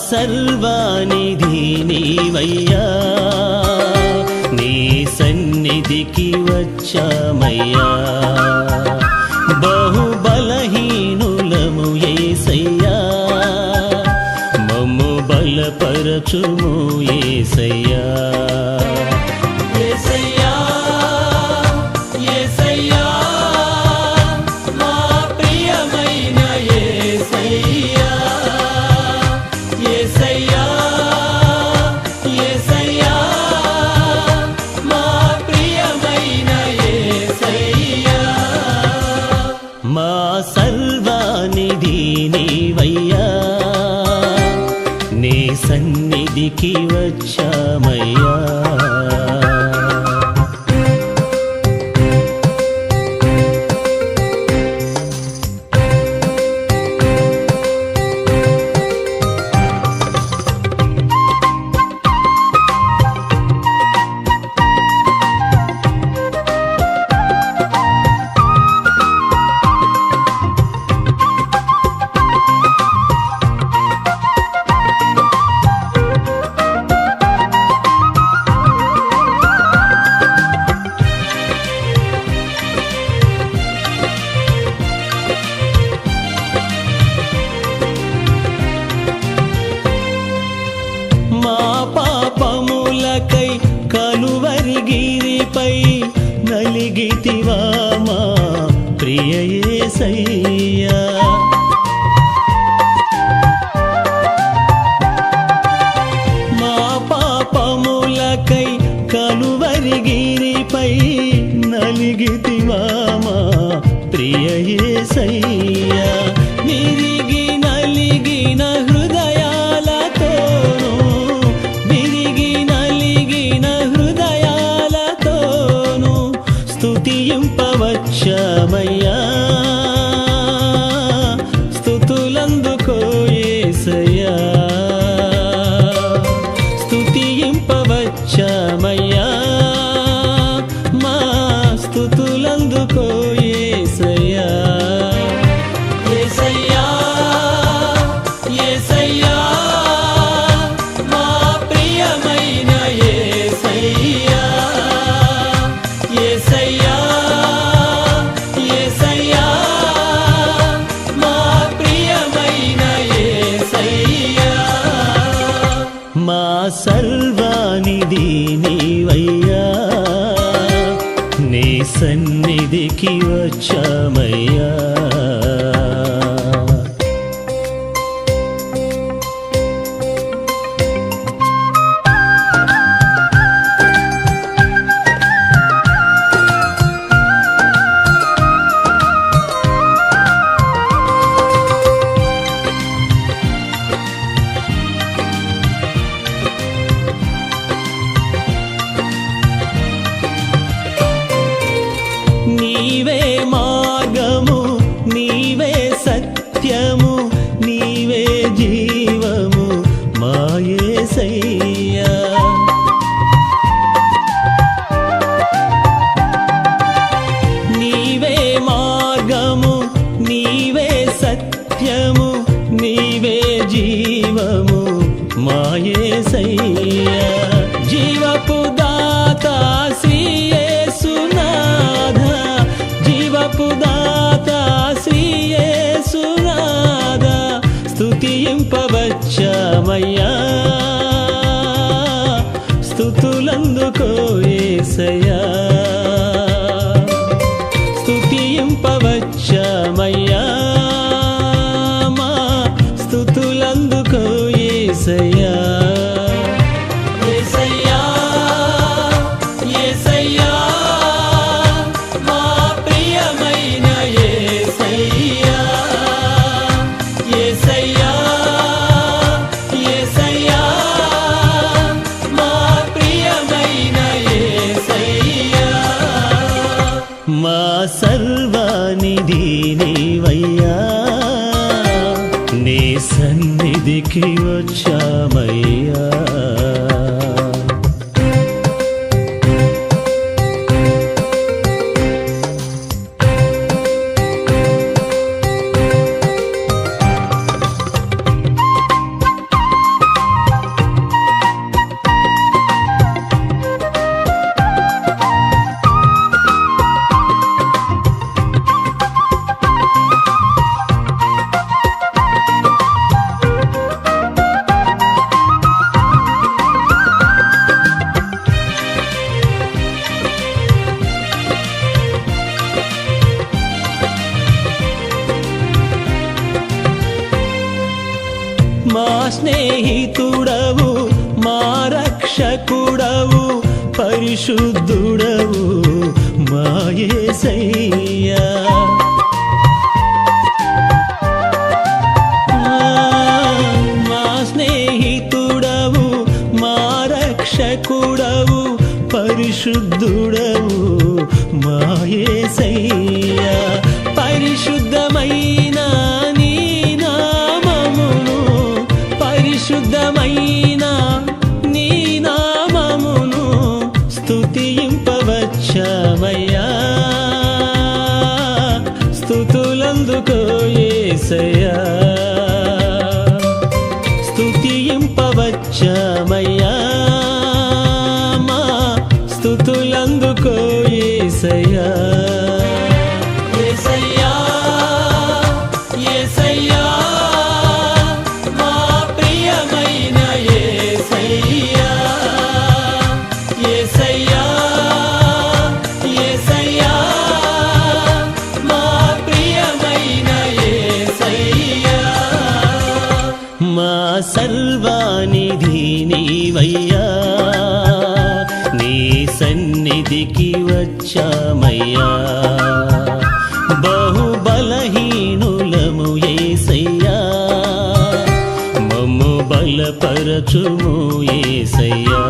సర్వానిధి నీవయ్యా, నీ సన్నిధికి వచ్చామయ్యా. బహుబలహీనులము యేసయ్యా, మమ్ము బలపరచుము యేసయ్యా. సర్వానిధి నీవయ్యా, నీ సన్నిధికి వచ్చామయ్యా. కలువరిగిరిపై నలిగితివా మా ప్రియ యేసయ్యా. మా పాపములకై కలువరిగిరిపై నలిగితివా మా ప్రియ యేసయ్యా. నిరిగి నలిగిన హృదయాలతోను, విరిగి నలిగిన హృదయాలతోను స్తుతింపవచ్చామయ్యా. స్తుతులందుకో యేసయ్యా, స్తుతింపవచ్చామయ్యా. మా స్తుతులందుకో యేసయ్యా. మా సర్వానిధి నీవయ్యా, నీ సన్నిధికి వచ్చామయ్యా. నీవే మార్గము, నీవే సత్యము, నీవే జీవము మా యేసయ్యా. నీవే మార్గము, నీవే సత్యము, నీవే జీవము మా యేసయ్యా. జీవపు దాత శ్రీ యేసునాథ, జీవపు దాత శ్రీ యేసునాథ, స్తుతింపవచ్చామయ్యా. స్తుతులందుకో యేసయ్యా, స్తుతింపవచ్చామయ్యా. మా స్తుతులందుకో యేసయ్యా. మా సర్వానిధి నీవయ్యా, నీ సన్నిధికి వచ్చామయ్యా. స్నేహితుడవు మా రక్షకుడవు పరిశుద్ధుడవు మా యేసయ్యా మా స్నేహితుడవు మా రక్షకుడవు పరిశుద్ధుడవు మా యేసయ్యా పరిశుద్ధమైన నీ నామమును పరిశుద్ధమైన నీ నామమును స్తుతింపవచ్చమయ్యా స్తుతులందుకో యేసయ్యా స్తుతింపవచ్చమయ్యా మా స్తుతులందుకో యేసయ్యా యేసయ్యా యేసయ్యా మా ప్రియమైన యేసయ్యా యేసయ్యా యేసయ్యా మా ప్రియమైన యేసయ్యా మా సర్వానిధి నీవయ్యా నీ సన్నిధికి వచ్చామయ్యా బహు బలహీనులము యేసయ్యా మమ్ము బలపరచుము యేసయ్యా